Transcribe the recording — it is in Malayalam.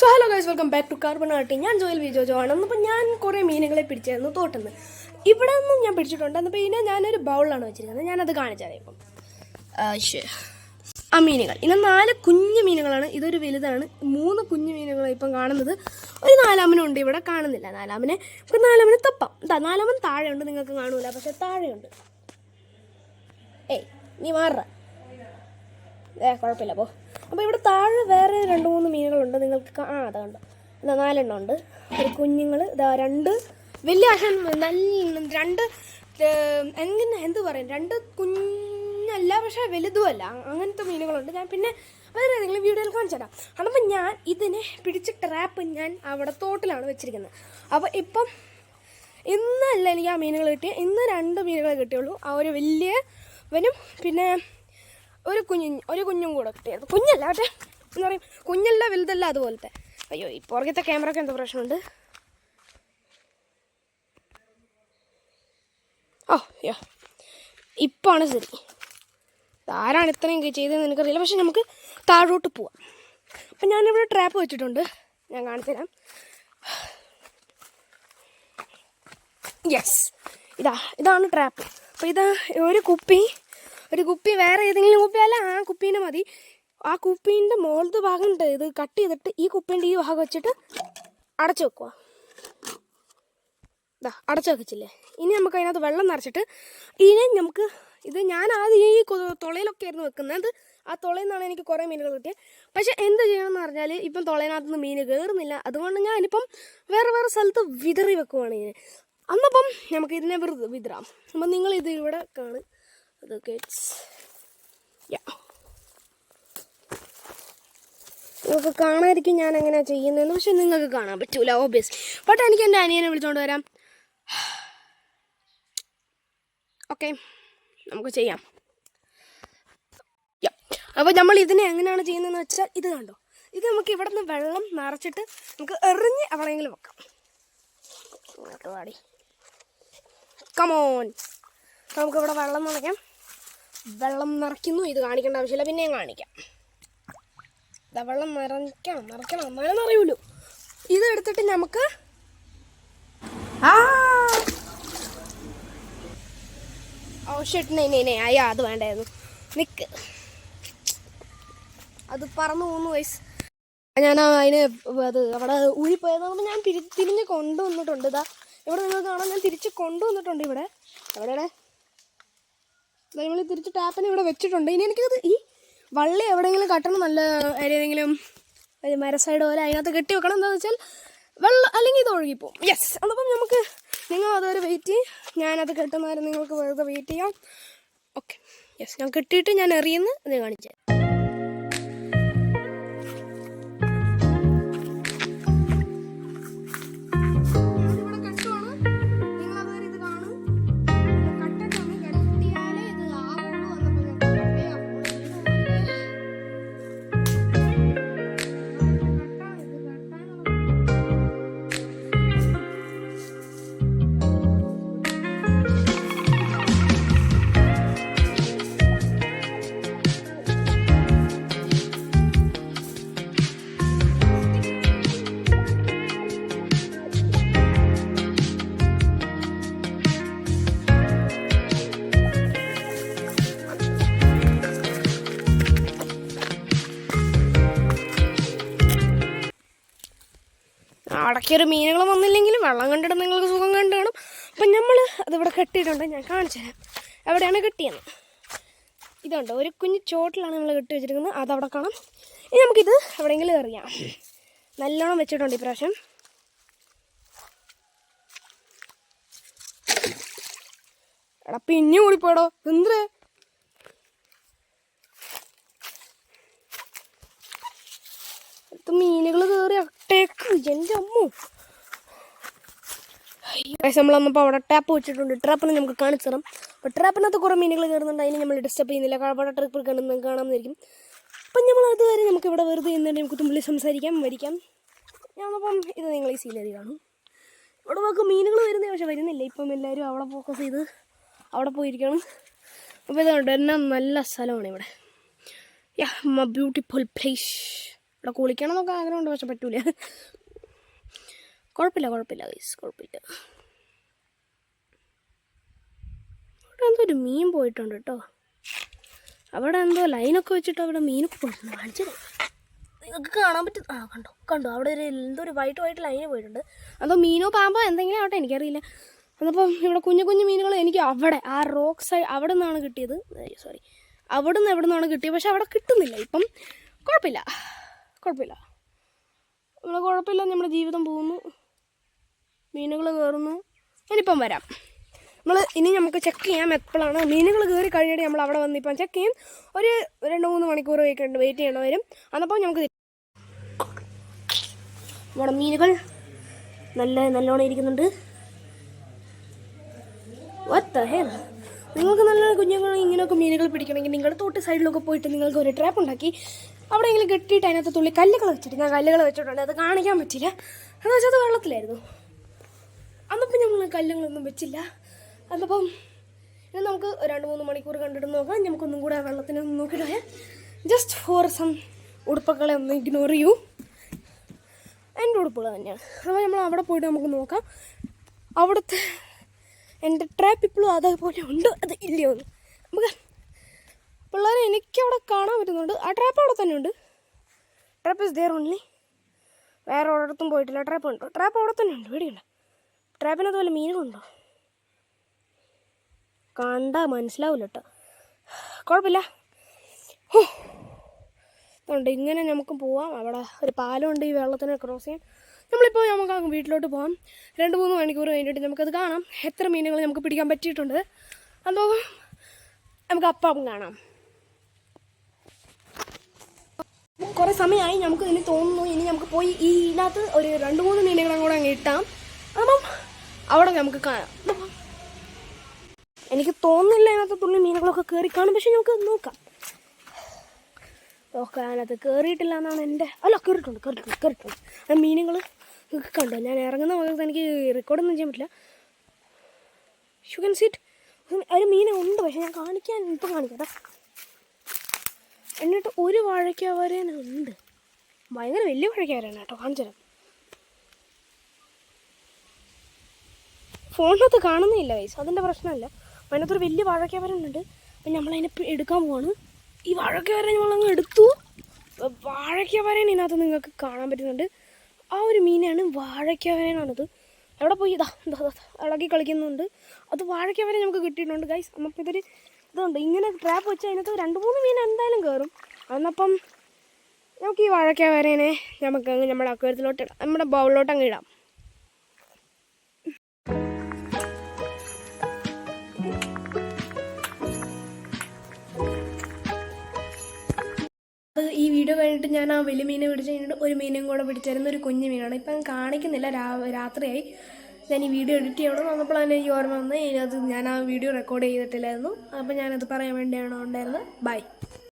So hello guys, welcome back to carbon arty. ഞാൻ ജോയിൽ വി ജോജോ ആണ്. അപ്പോൾ ഞാൻ കുറേ മീനുകളെ പിടിച്ചായിരുന്നു തോട്ടുന്നത്. ഇവിടെ നിന്നും ഞാൻ പിടിച്ചിട്ടുണ്ട്. അപ്പോൾ ഇതിനെ ഞാനൊരു ബൗളിലാണ് വെച്ചിരിക്കുന്നത്. ഞാനത് കാണിച്ചാൽ ഇപ്പം ആ മീനുകൾ ഇന്ന് 4 കുഞ്ഞു മീനുകളാണ്. ഇതൊരു വലുതാണ്. 3 കുഞ്ഞു മീനുകളാണ് ഇപ്പം കാണുന്നത്. ഒരു 4-ാമനുണ്ട് ഇവിടെ, കാണുന്നില്ല 4-ാമനെ. ഇപ്പം 4-ാമന് തപ്പാം. 4-ാമൻ താഴെയുണ്ട്, നിങ്ങൾക്ക് കാണൂല, പക്ഷെ താഴെയുണ്ട്. നീ മാറ കുഴപ്പമില്ല. അപ്പോൾ ഇവിടെ താഴെ വേറെ 2-3 മീനുകളുണ്ട്. നിങ്ങൾക്ക് അതുണ്ട്. 4 എണ്ണം ഉണ്ട്. ഒരു കുഞ്ഞുങ്ങൾ, 2 വലിയ ആശാൻ, നല്ല 2 എന്ത് പറയും, 2 കുഞ്ഞല്ല പക്ഷേ വലുതുമല്ല, അങ്ങനത്തെ മീനുകളുണ്ട്. ഞാൻ പിന്നെ വേറെ ഏതെങ്കിലും വീഡിയോയിൽ കാണിച്ചു തരാം. അപ്പോൾ ഞാൻ ഇതിനെ പിടിച്ച ട്രാപ്പ് ഞാൻ അവിടെ തോട്ടിലാണ് വെച്ചിരിക്കുന്നത്. അപ്പോൾ ഇപ്പം ഇന്നല്ല എനിക്ക് ആ മീനുകൾ കിട്ടിയ, ഇന്ന് 2 മീനുകളെ കിട്ടിയുള്ളൂ. ആ ഒരു വലിയവനും പിന്നെ ഒരു കുഞ്ഞും കൂടെ കിട്ടിയായിരുന്നു. കുഞ്ഞല്ല പക്ഷേ എന്താ പറയും, കുഞ്ഞല്ല വലുതല്ല, അതുപോലത്തെ. അയ്യോ, ഈ പുറകത്തെ ക്യാമറയ്ക്ക് എന്തോ പ്രശ്നമുണ്ട്. യോ ഇപ്പാണ് ശരി. ആരാണ് ഇത്രയും ചെയ്തതെന്ന് എനിക്കറിയില്ല, പക്ഷെ നമുക്ക് താഴോട്ട് പോവാം. അപ്പം ഞാനിവിടെ ട്രാപ്പ് വെച്ചിട്ടുണ്ട്, ഞാൻ കാണിച്ചു തരാം. യെസ്, ഇതാണ് ട്രാപ്പ്. അപ്പോൾ ഒരു കുപ്പി വേറെ ഏതെങ്കിലും കുപ്പിയല്ല, ആ കുപ്പീനെ മതി. ആ കുപ്പീൻ്റെ മുകളിലത്തെ ഭാഗം ഉണ്ട്, ഇത് കട്ട് ചെയ്തിട്ട് ഈ കുപ്പീൻ്റെ ഈ ഭാഗം വെച്ചിട്ട് അടച്ചു വെക്കുക. അടച്ചു വെച്ചില്ലേ, ഇനി നമുക്ക് അതിനകത്ത് വെള്ളം നിറച്ചിട്ട് ഞാൻ ആദ്യം ഈ തുളയിലൊക്കെ ആയിരുന്നു വെക്കുന്നത്. ആ തുളയിൽ നിന്നാണ് എനിക്ക് കുറേ മീനുകൾ കിട്ടിയത്. പക്ഷേ എന്ത് ചെയ്യണമെന്ന് പറഞ്ഞാൽ ഇപ്പം തുളയിനകത്തുനിന്ന് മീൻ കയറുന്നില്ല. അതുകൊണ്ട് ഞാനിപ്പം വേറെ സ്ഥലത്ത് വിതറി വെക്കുവാണ് ഇതിനെ. അന്നപ്പം നമുക്ക് ഇതിനെ വിതറാം. അപ്പം നിങ്ങളിത് ഇവിടെ കാണും. നിങ്ങൾക്ക് കാണാതിരിക്കും ഞാൻ എങ്ങനെയാണ് ചെയ്യുന്നതെന്ന്. പക്ഷെ നിങ്ങൾക്ക് കാണാൻ പറ്റൂല ഓബിയസ്ലി. ബട്ട് എനിക്ക് എൻ്റെ അനിയനെ വിളിച്ചുകൊണ്ട് വരാം. ഓക്കെ, നമുക്ക് ചെയ്യാം. അപ്പോൾ നമ്മൾ ഇതിനെ എങ്ങനെയാണ് ചെയ്യുന്നതെന്ന് വെച്ചാൽ ഇത് കണ്ടോ, ഇത് നമുക്ക് ഇവിടെ നിന്ന് വെള്ളം നിറച്ചിട്ട് നമുക്ക് എറിഞ്ഞ് എവിടെയെങ്കിലും വെക്കാം. പാടി കമോൺ, നമുക്കിവിടെ വെള്ളം നിറയ്ക്കാം. വെള്ളം നിറയ്ക്കുന്നു, ഇത് കാണിക്കേണ്ട ആവശ്യമില്ല, പിന്നെയും കാണിക്കാം. വെള്ളം നിറയ്ക്കണം എന്നാലും അറിയുമല്ലോ. ഇത് എടുത്തിട്ട് നമുക്ക് അയ്യാ അത് വേണ്ടായിരുന്നു, നിക്ക്, അത് പറന്നു പോകുന്നു വയസ്സ്. ഞാൻ അവിടെ ഊരിപ്പോയതാണ്. ഞാൻ തിരിഞ്ഞ് കൊണ്ടുവന്നിട്ടുണ്ട്. ഇവിടെ നിങ്ങൾ കാണാൻ ഞാൻ തിരിച്ച് കൊണ്ടുവന്നിട്ടുണ്ട്. ഇവിടെ നമ്മൾ തിരിച്ച് ടാപ്പിനെ ഇവിടെ വെച്ചിട്ടുണ്ട്. ഇനി എനിക്കത് ഈ വള്ളി എവിടെയെങ്കിലും കട്ടണം, നല്ല ഏതെങ്കിലും ഒരു മരസൈഡ് പോലെ അതിനകത്ത് കെട്ടി വെക്കണം. എന്താണെന്ന് വെച്ചാൽ വെള്ളം അല്ലെങ്കിൽ ഇത് ഒഴുകിപ്പോവും. യെസ്, അതപ്പം നിങ്ങൾ അതുവരെ വെയിറ്റ് ചെയ്യും. ഞാനത് കെട്ടുന്നവരെ നിങ്ങൾക്ക് വെറുതെ വെയിറ്റ് ചെയ്യാം. ഓക്കെ, യെസ്, ഞാൻ കെട്ടിയിട്ട് ഞാൻ എറിയുന്നു, അത് കാണിച്ചു. അടയ്ക്കൊരു മീനുകൾ വന്നില്ലെങ്കിലും വെള്ളം കണ്ടിട്ട് നിങ്ങൾക്ക് സുഖം കണ്ടു കാണും. അപ്പം നമ്മൾ അതിവിടെ കെട്ടിയിട്ടുണ്ട്, ഞാൻ കാണിച്ചു തരാം എവിടെയാണ് കെട്ടിയെന്ന്. ഇതുണ്ട്, ഒരു കുഞ്ഞ് ചോട്ടിലാണ് നമ്മൾ കെട്ടി വെച്ചിരിക്കുന്നത്, അതവിടെ കാണാം. ഇനി നമുക്കിത് എവിടെയെങ്കിലും എറിയാം. നല്ലോണം വെച്ചിട്ടുണ്ട് ഇപ്രാവശ്യം. പിന്നെ കൂടിപ്പോടോ എന്തേ, മീനുകൾ കയറി അട്ടേക്ക് എൻ്റെ അമ്മു. നമ്മളന്നപ്പോൾ അവിടെ ടാപ്പ് വെച്ചിട്ടുണ്ട്. ട്രാപ്പിന് നമുക്ക് കാണിച്ചു തരാം. അപ്പോൾ ട്രാപ്പിനകത്ത് കുറേ മീനുകൾ കയറുന്നുണ്ട്. അതിന് നമ്മൾ ഡിസ്റ്റർബ് ചെയ്യുന്നില്ല, അവിടെ ട്രിപ്പ് കാണാമെന്നായിരിക്കും. അപ്പം നമ്മൾ അതുവരെ നമുക്ക് ഇവിടെ വെറുതെ ചെയ്യുന്നുണ്ട്, നമുക്ക് തുമ്പിൽ സംസാരിക്കാം, വരിക്കാം. ഞാനപ്പം ഇത് നിങ്ങൾ ഈ സീനറി കാണും. ഇവിടെ നമുക്ക് മീനുകൾ വരുന്നേ, പക്ഷെ വരുന്നില്ല. ഇപ്പം എല്ലാവരും അവിടെ ഫോക്കസ് ചെയ്ത് അവിടെ പോയിരിക്കണം. അപ്പോൾ ഇതുകൊണ്ട് എന്നാ നല്ല സ്ഥലമാണ് ഇവിടെ. Beautiful place. ഇവിടെ കുളിക്കണം എന്നൊക്കെ ആഗ്രഹമുണ്ട്, പക്ഷെ പറ്റൂല. കുഴപ്പമില്ല ഗൈസ്, കുഴപ്പമില്ല. അവിടെ എന്തോ ഒരു മീൻ പോയിട്ടുണ്ട് കേട്ടോ. അവിടെ എന്തോ ലൈനൊക്കെ വെച്ചിട്ട് അവിടെ മീനൊക്കെ പോയിട്ടുണ്ട്. കാണിച്ചത് നിങ്ങൾക്ക് കാണാൻ പറ്റും. കണ്ടോ അവിടെ എന്തോ ഒരു വൈറ്റ് ലൈന് പോയിട്ടുണ്ട്. അതോ മീനോ പാമ്പോ എന്തെങ്കിലും ആവട്ടെ, എനിക്കറിയില്ല. അതപ്പം ഇവിടെ കുഞ്ഞു മീനുകൾ എനിക്ക് അവിടെ ആ റോക്ക് സൈഡ് അവിടെ നിന്നാണ് കിട്ടിയത്. സോറി, അവിടെ നിന്നാണ് കിട്ടിയത്. പക്ഷെ അവിടെ കിട്ടുന്നില്ല ഇപ്പം. കുഴപ്പമില്ല, നമ്മുടെ ജീവിതം പോകുന്നു, മീനുകൾ കയറുന്നു. ഇനിയിപ്പം വരാം. ഇനി നമുക്ക് ചെക്ക് ചെയ്യാം എപ്പോഴാണ് മീനുകൾ കയറി കഴിഞ്ഞിട്ട് നമ്മൾ അവിടെ വന്ന് ഇപ്പം ചെക്ക് ചെയ്യും. ഒരു 2-3 മണിക്കൂർ വെയിറ്റ് ചെയ്യേണ്ടി വരും. അന്നപ്പം നമുക്ക് നമ്മുടെ മീനുകൾ നല്ലോണം ഇരിക്കുന്നുണ്ട്. നിങ്ങൾക്ക് നല്ല കുഞ്ഞുങ്ങൾ ഇങ്ങനെയൊക്കെ മീനുകൾ പിടിക്കണമെങ്കിൽ നിങ്ങൾ തോട്ട് സൈഡിലൊക്കെ പോയിട്ട് നിങ്ങൾക്ക് ഒരു ട്രാപ്പ് ഉണ്ടാക്കി അവിടെയെങ്കിലും കെട്ടിയിട്ട് അതിനകത്ത് തുള്ളി കല്ലുകൾ വെച്ചിട്ട്, ഞാൻ കല്ലുകൾ വെച്ചിട്ടുണ്ട്, അത് കാണിക്കാൻ പറ്റില്ല എന്ന് വെച്ചാൽ അത് വെള്ളത്തിലായിരുന്നു. അന്നപ്പം നമ്മൾ കല്ലുകളൊന്നും വെച്ചില്ല. അന്നപ്പം ഇനി നമുക്ക് 2-3 മണിക്കൂർ കണ്ടിട്ട് നോക്കാം. നമുക്കൊന്നും കൂടെ വെള്ളത്തിനെ നോക്കിയിട്ട് ജസ്റ്റ് ഫോർ സം ഉടുപ്പുകളെ ഒന്ന് ഇഗ്നോർ ചെയ്യൂ. എൻ്റെ ഉടുപ്പുകൾ തന്നെയാണ്. അപ്പോൾ നമ്മൾ അവിടെ പോയിട്ട് നമുക്ക് നോക്കാം. അവിടുത്തെ എൻ്റെ ട്രാപ്പ് ഇപ്പോഴും അതേപോലെ ഉണ്ട്, അത് ഇല്ലയോ എന്ന് നമുക്ക്. പിള്ളേരെ എനിക്കവിടെ കാണാൻ പറ്റുന്നുണ്ട്. ആ ട്രാപ്പ് അവിടെ തന്നെ ഉണ്ട്. ട്രാപ്പ് ഇസ് ദെയർ ഓൺലി, വേറെ ഒരിടത്തും പോയിട്ടില്ല. ട്രാപ്പ് ഉണ്ടോ? ട്രാപ്പ് അവിടെ തന്നെ ഉണ്ട്, പേടിയുണ്ട്. ട്രാപ്പിനകത്ത് വല്ല മീനുകളുണ്ടോ? കണ്ടാൽ മനസ്സിലാവില്ല കേട്ടോ. കുഴപ്പമില്ല. അതുകൊണ്ട് ഇങ്ങനെ നമുക്ക് പോവാം. അവിടെ ഒരു പാലമുണ്ട് ഈ വെള്ളത്തിനെ ക്രോസ് ചെയ്യാൻ. നമ്മളിപ്പോൾ നമുക്ക് വീട്ടിലോട്ട് പോകാം. 2-3 മണിക്കൂർ കഴിഞ്ഞിട്ട് നമുക്കത് കാണാം, എത്ര മീനുകൾ നമുക്ക് പിടിക്കാൻ പറ്റിയിട്ടുണ്ട്. അതോ നമുക്ക് അപ്പം കാണാം. കുറേ സമയമായി നമുക്ക് ഇനി തോന്നുന്നു, ഇനി നമുക്ക് പോയി ഇതിനകത്ത് ഒരു 2-3 മീനുകളും കൂടെ അങ്ങ് ഇട്ടാം. അപ്പം അവിടെ നമുക്ക് കാണാം. എനിക്ക് തോന്നുന്നില്ല അതിനകത്ത് തുള്ളി മീനുകളൊക്കെ കയറി കാണും, പക്ഷെ നമുക്ക് നോക്കാം. അതിനകത്ത് കയറിയിട്ടില്ല എന്നാണ് എൻ്റെ, അല്ല കയറിയിട്ടുണ്ട്. ആ മീനുകൾ കണ്ടോ? ഞാൻ ഇറങ്ങുന്ന ഭാഗത്ത് എനിക്ക് റെക്കോർഡൊന്നും ചെയ്യാൻ പറ്റില്ല. യു ക്യാൻ സീറ്റ് ഒരു മീനുണ്ട്, പക്ഷെ ഞാൻ ഇപ്പം കാണിക്കാം. എന്നിട്ട് ഒരു വാഴയ്ക്കാവരനുണ്ട്, ഭയങ്കര വലിയ വാഴയ്ക്കാവരാണ് കേട്ടോ. കാണിച്ചു തരാം. ഫോണിനകത്ത് കാണുന്നില്ല വയസ്സ്, അതിൻ്റെ പ്രശ്നമല്ല. അതിനകത്തൊരു വലിയ വാഴയ്ക്കാവരനുണ്ട്. അപ്പം നമ്മളതിനെ എടുക്കാൻ പോവാണ്. ഈ വാഴയ്ക്കാവരൻ നമ്മളങ്ങ് എടുത്തു. വാഴയ്ക്കാവരൻ ഇതിനകത്ത് നിങ്ങൾക്ക് കാണാൻ പറ്റുന്നുണ്ട്. ആ ഒരു മീനാണ് വാഴയ്ക്കാവരനാണത്. എവിടെ പോയി ഇളകി കളിക്കുന്നുണ്ട്. അത് വാഴയ്ക്കാവരൻ നമുക്ക് കിട്ടിയിട്ടുണ്ട് ഗൈസ്. നമുക്ക് ഇതുണ്ട്, ഇങ്ങനെ ട്രാപ്പ് വെച്ച് അതിനകത്ത് 2-3 മീൻ എന്തായാലും കയറും. അന്നപ്പം നമുക്ക് ഈ വാഴയ്ക്കാവരനെ നമുക്ക് നമ്മുടെ അക്വേറിയത്തിലോട്ട് ഇടാം, നമ്മുടെ ബൗളിലോട്ട് അങ്ങ് ഇടാം. ഈ വീഡിയോ കഴിഞ്ഞിട്ട് ഞാൻ ആ വലിയ മീനെ പിടിച്ച് കഴിഞ്ഞിട്ട് ഒരു മീനും കൂടെ പിടിച്ചിരുന്ന ഒരു കുഞ്ഞു മീനാണ്. ഇപ്പം കാണിക്കുന്നില്ല, രാത്രിയായി. ഞാൻ ഈ വീഡിയോ എഡിറ്റ് ചെയ്യണം വന്നപ്പോഴാണ് എനിക്ക് ഓർമ്മ വന്നത്. ഇതിനകത്ത് ഞാൻ ആ വീഡിയോ റെക്കോർഡ് ചെയ്തിട്ടില്ലായിരുന്നു. അപ്പോൾ ഞാനത് പറയാൻ വേണ്ടിയാണ് ഉണ്ടായിരുന്നത്. ബൈ.